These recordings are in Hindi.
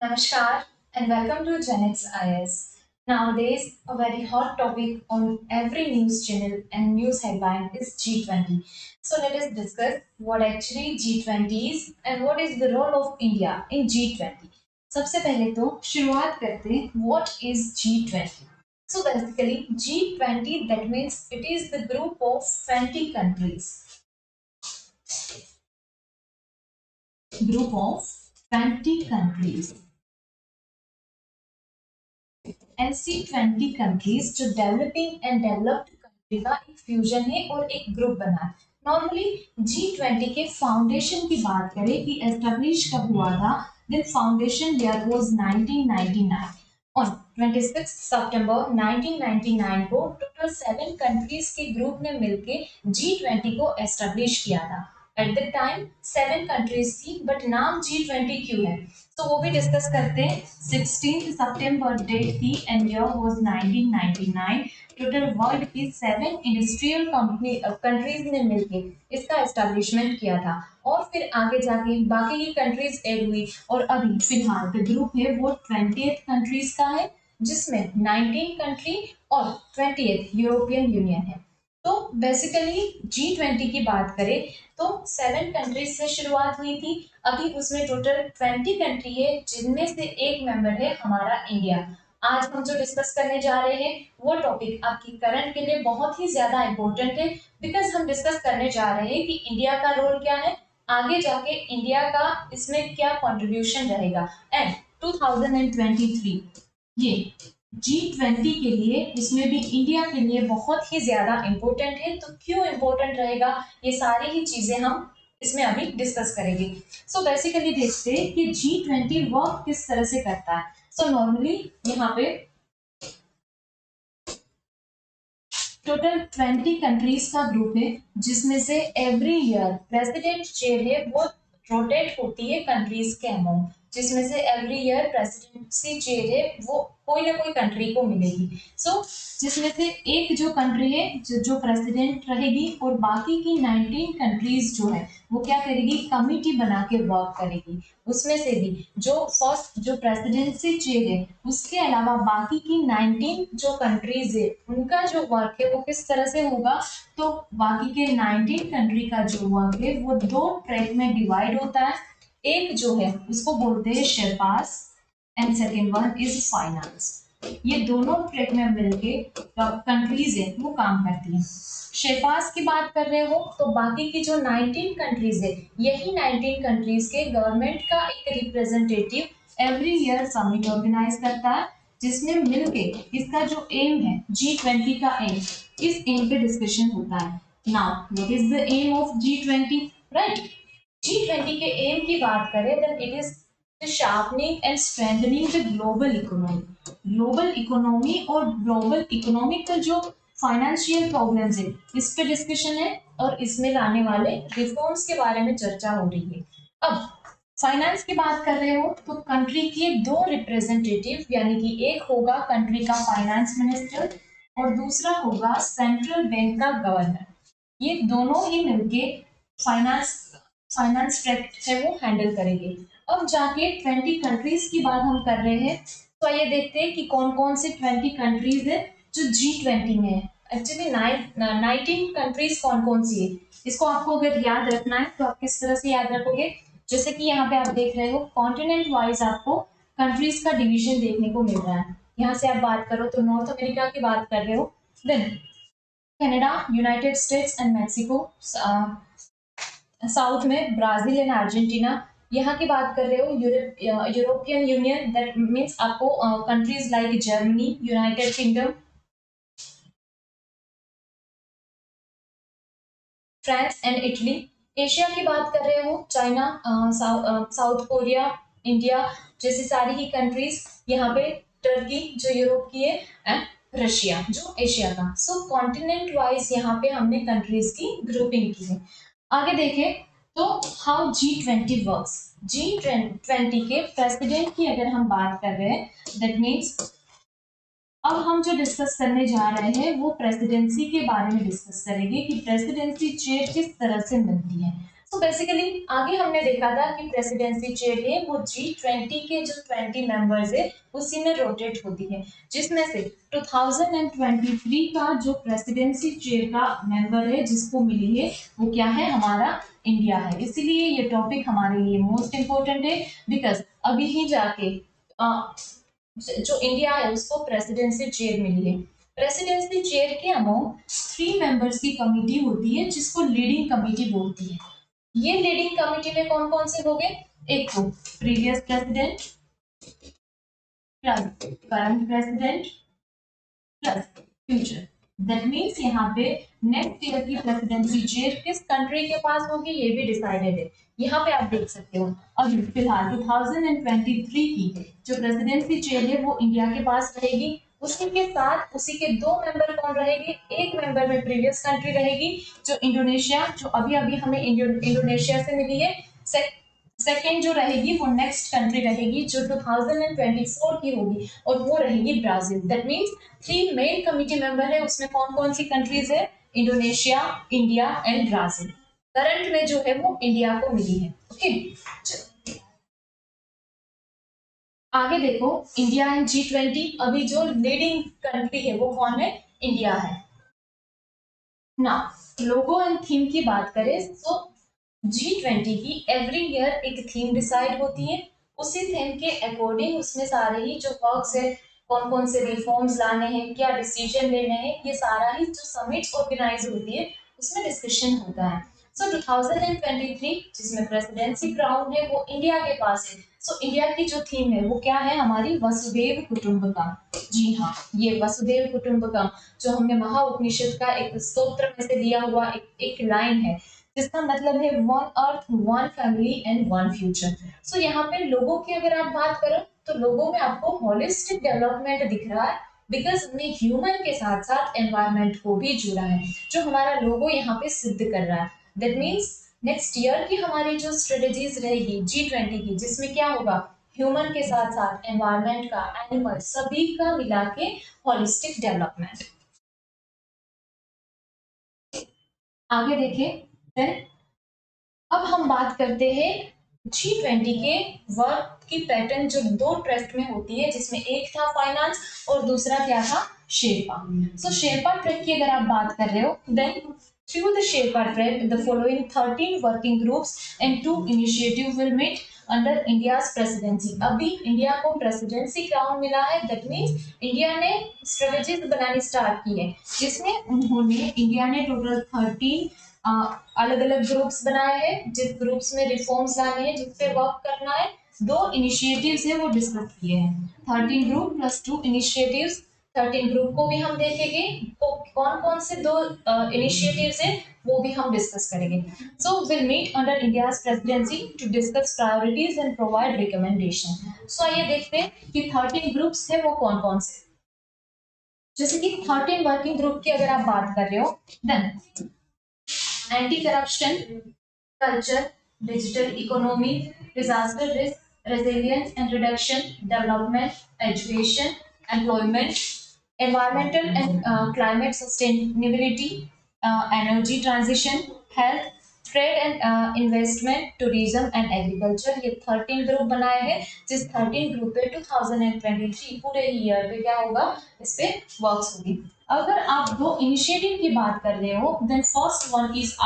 Namaskar and welcome to Genex IS. Nowadays, a very hot topic on every news channel and news headline is G20. So let us discuss what actually G20 is and what is the role of India in G20. सबसे पहले तो शुरुआत करते हैं what is G20. So basically G20 that means it is the group of 20 countries. Group of 20 countries. LC20 countries जो डेवलपिंग एंड डेवलप्ड कंट्री का एक फ्यूजन है और एक ग्रुप बना है। नॉर्मली G20 के फाउंडेशन की बात करें कि एस्टेब्लिश कब हुआ था, then foundation year was 1999। On 26 सितंबर 1999 को टोटल 7 कंट्रीज के ग्रुप ने मिलके G20 को एस्टेब्लिश किया था। एट द टाइम 7 कंट्रीज थी बट नाम G20 क्यों है तो वो भी डिस्कस करते हैं। 16 सितंबर डेट थी and year was 1999। Total world की 7 इंडस्ट्रियल कंट्रीज ने मिलके इसका एस्टेब्लिशमेंट किया था और फिर आगे जाके बाकी की कंट्रीज ऐड हुई और अभी फिलहाल जो ग्रुप है वो 20th कंट्रीज का है जिसमें 19 कंट्री और 20th यूरोपियन यूनियन है। तो बेसिकली G20 की बात करें तो 7 कंट्रीज से शुरुआत हुई थी, अभी उसमें टोटल 20 कंट्री है जिनमें से एक मेंबर है हमारा इंडिया। आज हम जो डिस्कस करने जा रहे हैं वो टॉपिक आपकी करंट के लिए बहुत ही ज्यादा इंपॉर्टेंट है बिकॉज हम डिस्कस करने जा रहे हैं कि इंडिया का रोल क्या है, आगे जाके इंडिया का इसमें क्या कंट्रीब्यूशन रहेगा एंड 2023 ये G20 के लिए इसमें भी इंडिया के लिए बहुत ही ज्यादा इंपॉर्टेंट है। तो क्यों इंपॉर्टेंट रहेगा ये सारी ही चीजें हम इसमें अभी डिस्कस करेंगे। सो बेसिकली देखते हैं कि G20 वर्क किस तरह से करता है। सो नॉर्मली यहाँ पे टोटल 20 कंट्रीज का ग्रुप है जिसमें से एवरी ईयर प्रेसिडेंट चेयर है वो रोटेट होती है कंट्रीज के अमाउंट, जिसमें से एवरी ईयर प्रेसिडेंसी चेयर है वो कोई ना कोई कंट्री को मिलेगी। सो जिसमें से एक जो कंट्री है जो प्रेसिडेंट रहेगी और बाकी की 19 कंट्रीज जो है वो क्या करेगी, कमिटी बना के वर्क करेगी। उसमें से भी जो फर्स्ट जो प्रेसिडेंसी चेयर है उसके अलावा बाकी की 19 जो कंट्रीज है उनका जो वर्क है वो किस तरह से होगा, तो बाकी के 19 कंट्री का जो वर्क है वो 2 ट्रैक में डिवाइड होता है। एक जो है उसको बोलते हैं sherpas and second one is finance. ये दोनों ट्रैक में मिलके कंट्रीज है वो काम करती है। शेरपास की बात कर रहे हो तो बाकी की जो 19 कंट्रीज है यही 19 कंट्रीज के गवर्नमेंट का एक representative every year summit organise करता है जिसमें मिलके इसका जो एम है G20 का एम, इस एम पे डिस्कशन होता है। Now what is the aim of G20, right? G20 के एम की बात करें then it is sharpening and strengthening the global economy. Global economy और ग्लोबल इकोनॉमिक का जो फाइनेंशियल प्रॉब्लम्स है इस पे डिस्कशन है और इसमें लाने वाले रिफॉर्म्स के बारे में चर्चा हो रही है। अब फाइनेंस की बात कर रहे हो तो कंट्री के 2 रिप्रेजेंटेटिव यानी कि एक होगा कंट्री का फाइनेंस मिनिस्टर और दूसरा होगा सेंट्रल बैंक का गवर्नर। ये दोनों ही मिलके फाइनेंस ट्रैक है वो हैंडल करेंगे। अब जाके 20 कंट्रीज की बात हम कर रहे हैं तो ये देखते हैं कि कौन कौन से 20 कंट्रीज है जो G20 में है। एक्चुअली 19 कंट्रीज कौन कौन सी है इसको आपको अगर याद रखना है तो आप किस तरह से याद रखोगे, जैसे कि यहाँ पे आप देख रहे हो कॉन्टिनेंट वाइज आपको कंट्रीज का डिवीजन देखने को मिल रहा है। यहाँ से आप बात करो तो नॉर्थ अमेरिका की बात कर रहे हो, then Canada, United States and Mexico, south में ब्राजील एंड अर्जेंटीना। यहाँ की बात कर रहे हो यूरोपियन यूनियन दैट मींस आपको countries like Germany, United Kingdom, France and Italy. Asia की बात कर रहे हो चाइना, साउथ कोरिया, इंडिया जैसी सारी ही कंट्रीज, यहाँ पे टर्की जो यूरोप की है एंड रशिया जो एशिया का। सो कॉन्टिनेंट वाइज यहाँ पे हमने कंट्रीज की ग्रुपिंग की है। आगे देखें तो हाउ G20 वर्क्स। G20 के प्रेसिडेंट की अगर हम बात कर रहे हैं दैट मीन्स अब हम जो डिस्कस करने जा रहे हैं वो प्रेसिडेंसी के बारे में डिस्कस करेंगे कि प्रेसिडेंसी चेयर किस तरह से मिलती है। सो बेसिकली आगे हमने देखा था कि प्रेसिडेंसी चेयर है वो G20 के जो 20 मेंबर्स है उसी में रोटेट होती है, जिसमें से 2023 का जो प्रेसिडेंसी चेयर का मेंबर है जिसको मिली है वो क्या है, हमारा इंडिया है। इसीलिए ये टॉपिक हमारे लिए मोस्ट इंपोर्टेंट है, बिकॉज अभी ही जाके जो इंडिया है उसको प्रेसिडेंसी चेयर मिली है। प्रेसिडेंसी चेयर के अमंग 3 मेंबर्स की कमिटी होती है जिसको लीडिंग कमिटी बोलती है। ये लीडिंग कमिटी में कौन कौन से हो गए, एक तो previous president plus current president plus future. That means यहाँ पे नेक्स्ट ईयर की प्रेसिडेंसी चेयर किस कंट्री के पास होगी ये भी डिसाइडेड है। यहाँ पे आप देख सकते हो अभी फिलहाल 2023 की जो प्रेसिडेंसी चेयर है वो इंडिया के पास रहेगी। उसी के साथ उसी के 2 मेंबर कौन रहेंगे, एक मेंबर में प्रीवियस कंट्री रहेगी जो इंडोनेशिया, जो अभी अभी हमें इंडोनेशिया से मिली है। सेकेंड जो रहेगी वो नेक्स्ट कंट्री रहेगी जो 2024 की होगी और वो रहेगी Brazil. That means 3 main committee member है, उसमें कौन कौन सी कंट्रीज है, Indonesia, India and Brazil. Current में जो है वो इंडिया को मिली है। ओके, आगे देखो इंडिया एंड G20, अभी जो लीडिंग कंट्री है वो कौन है, इंडिया है ना। लोगो एंड थीम की बात करें तो G20 की एवरी ईयर एक थीम डिसाइड होती है, उसी थीम के अकॉर्डिंग उसमें सारे ही जो वर्क्स है, कौन कौन से रिफॉर्म्स लाने हैं, क्या डिसीजन लेने हैं, ये सारा ही जो समिट्स ऑर्गेनाइज होती है उसमें डिस्कशन होता है। सो 2023 जिसमें प्रेसिडेंसी क्राउन है वो इंडिया के पास है। सो इंडिया की जो थीम है वो क्या है, हमारी वसुदेव कुटुंबकम। जी हाँ, ये वसुदेव कुटुंबकम जो हमने महा उपनिषद का एक स्तोत्र में से लिया हुआ एक लाइन है जिसका मतलब है one earth one family and one future. So यहाँ पे लोगों की अगर आप बात करो तो लोगों में आपको होलिस्टिक डेवलपमेंट दिख रहा है, बिकॉज हमने ह्यूमन के साथ साथ एनवायरमेंट को भी जुड़ा है, जो हमारा लोगो यहाँ पे सिद्ध कर रहा है। दैट मीन्स नेक्स्ट ईयर की हमारी जो स्ट्रेटेजीज रहेगी G20 की, जिसमें क्या होगा, ह्यूमन के साथ साथ एनवायरमेंट का, एनिमल सभी का मिला के होलिस्टिक डेवलपमेंट। आगे देखें, अब हम बात करते हैं G20 के वर्क की पैटर्न जो 2 ट्रस्ट में होती है, जिसमें एक था फाइनेंस और दूसरा क्या था, शेरपा। सो शेरपा ट्रैक की अगर आप बात कर रहे हो, then through the Sherpa track, the following 13 working groups and 2 initiative will meet under India's presidency। अभी इंडिया को प्रेसिडेंसी क्राउन मिला है, दैट मीन्स इंडिया ने स्ट्रेटेजीज बनानी स्टार्ट की है, जिसमें उन्होंने इंडिया ने टोटल 13 अलग अलग ग्रुप्स बनाए हैं, जिस ग्रुप्स में रिफॉर्म्स लाने हैं, जिस पे वर्क करना है। 2 इनिशिएटिव्स है वो डिस्कस किए हैं, 13 ग्रुप प्लस 2 इनिशिएटिव्स। 13 ग्रुप को भी हम देखेंगे, तो कौन कौन से 2 इनिशिएटिव्स हैं वो भी हम डिस्कस करेंगे। So will meet under India's presidency to discuss priorities and provide recommendation. So आइए देखते हैं कि 13 ग्रुप्स है वो कौन कौन से। जैसे कि 13 वर्किंग ग्रुप की अगर आप बात कर रहे हो, then anti-corruption, culture, digital economy, disaster risk, resilience and reduction, development, education, employment, environmental and climate sustainability, energy transition, health, trade and investment, tourism and agriculture. ये 13 ग्रुप बनाए हैं, जिस 13 ग्रुप पे 2023 पूरे ईयर पे क्या होगा, इस पे वर्क्स होगी। अगर आप 2 इनिशिएटिव की बात कर रहे हो, then first one is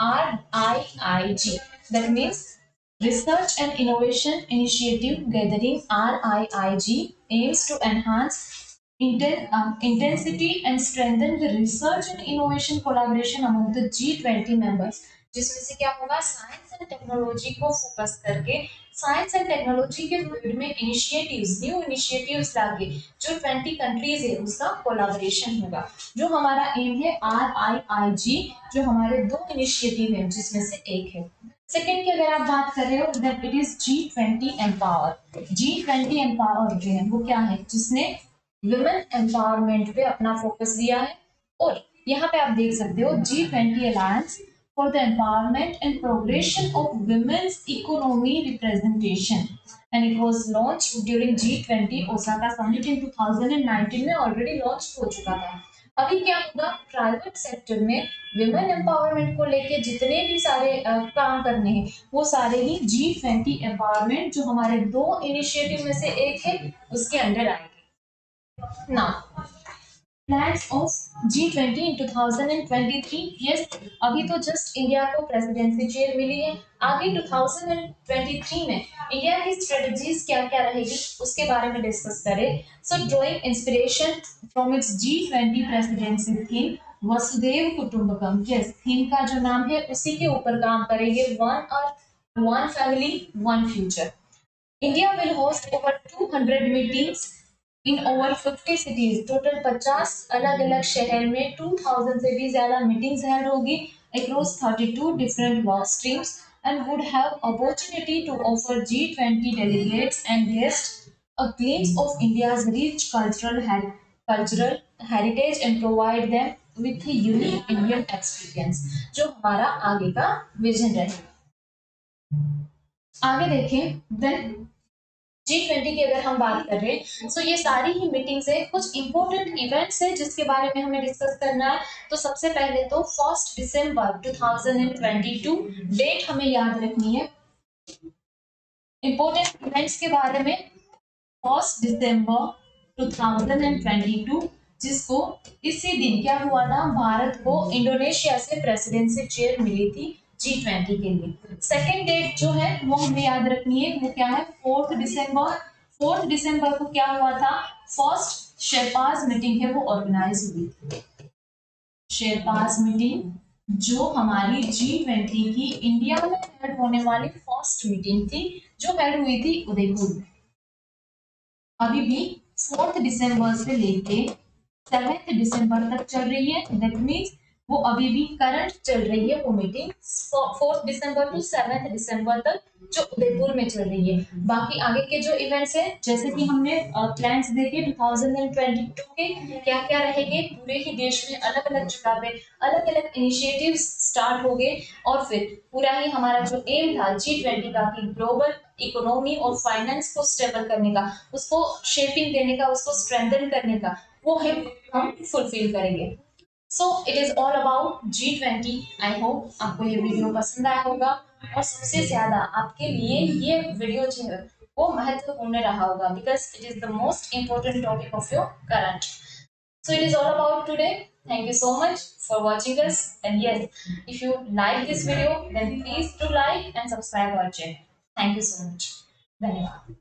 RIIG, that means Research and Innovation Initiative Gathering RIIG aims to enhance intensity and strengthen the research and innovation collaboration among the G20 members, जिसमें से क्या होगा, साइंस एंड टेक्नोलॉजी को फोकस करके साइंस एंड टेक्नोलॉजी के फील्ड में इनिशिएटिव्स, न्यू इनिशिएटिव्स लाके जो 20 कंट्रीज है उसका कोलैबोरेशन होगा। जो हमारा एम है RIIG, जो हमारे 2 इनिशिएटिव है जिसमें से एक है। सेकेंड की अगर आप बात कर रहे हो, that it is G20 empower. G20 empower जो है वो क्या है, जिसने वुमेन एम्पावरमेंट पे अपना फोकस दिया है। और यहाँ पे आप देख सकते हो G20 alliance for the empowerment and progression of women's economy representation, and it was launch during G20 Osaka summit in 2019 में ऑलरेडी लॉन्च हो चुका था। अभी क्या होगा, प्राइवेट सेक्टर में विमेन एम्पावरमेंट को लेके जितने भी सारे काम करने हैं वो सारे ही G20 एम्पावरमेंट जो हमारे दो इनिशिएटिव में से एक है उसके अंडर आएंगे। ना plans of G20 in 2023, yes, अभी तो जस्ट इंडिया को प्रेसिडेंसी चेयर मिली है। आगे 2023 में इंडिया की स्ट्रेटजीज क्या क्या रहेगी उसके बारे में डिस्कस करें। So drawing inspiration from its G20 presidency theme Vasudhaiva Kutumbakam, yes, theme का जो नाम है उसी के ऊपर काम करेंगे, one earth one family one future. India will host over 200 meetings in over 50 cities. Total 50 अलग अलग शहर में 2000 से भी ज्यादा मीटिंग्स हेल्ड होगी across 32 different work streams and would have opportunity to offer G20 delegates and guests a glimpse of India's rich cultural heritage and provide them with a unique Indian experience, जो हमारा आगे का विजन रहेगा। आगे देखें, देन G20 की अगर हम बात कर रहे हैं तो ये सारी ही मीटिंग्स है, कुछ इंपॉर्टेंट इवेंट्स है जिसके बारे में हमें डिस्कस करना है। तो सबसे पहले तो 1 दिसंबर 2022 डेट हमें याद रखनी है इंपॉर्टेंट इवेंट्स के बारे में। 1 दिसंबर 2022, जिसको इसी दिन क्या हुआ था, भारत को इंडोनेशिया से प्रेसिडेंसी चेयर मिली थी G20 के लिए। सेकेंड डेट जो है वो हमें याद रखनी है, वो क्या है, 4 दिसंबर। 4 दिसंबर को क्या हुआ था, फर्स्ट शेरपाज मीटिंग है वो ऑर्गेनाइज हुई थी। शेरपाज मीटिंग जो हमारी G20 की इंडिया में हेड होने वाली फर्स्ट मीटिंग थी, जो हेड हुई थी उदयपुर में। अभी भी 4 दिसंबर से लेके 7 दिसंबर तक चल रही है, दैट मीन्स वो अभी भी करंट चल रही है वो मीटिंग 4 दिसंबर टू 7 दिसंबर तक जो उदयपुर में चल रही है। बाकी आगे के जो इवेंट्स है, जैसे कि हमने प्लान्स देखे 2022 के क्या क्या रहेंगे, पूरे ही देश में अलग अलग जगह पे अलग अलग इनिशिएटिव स्टार्ट हो गए और फिर पूरा ही हमारा जो एम था G20 का कि ग्लोबल इकोनॉमी और फाइनेंस को स्टेबल करने का, उसको शेपिंग देने का, उसको स्ट्रेंथन करने का, वो है हम फुलफिल करेंगे। So it is all about G20। I hope आपको ये वीडियो पसंद आया होगा और सबसे ज्यादा आपके लिए ये वीडियो जो है वो महत्वपूर्ण रहा होगा because it is the most important topic of your current. So it is all about today. Thank you so much for watching us. And yes, if you like this video, then please do like and subscribe our channel. Thank you so much. धन्यवाद।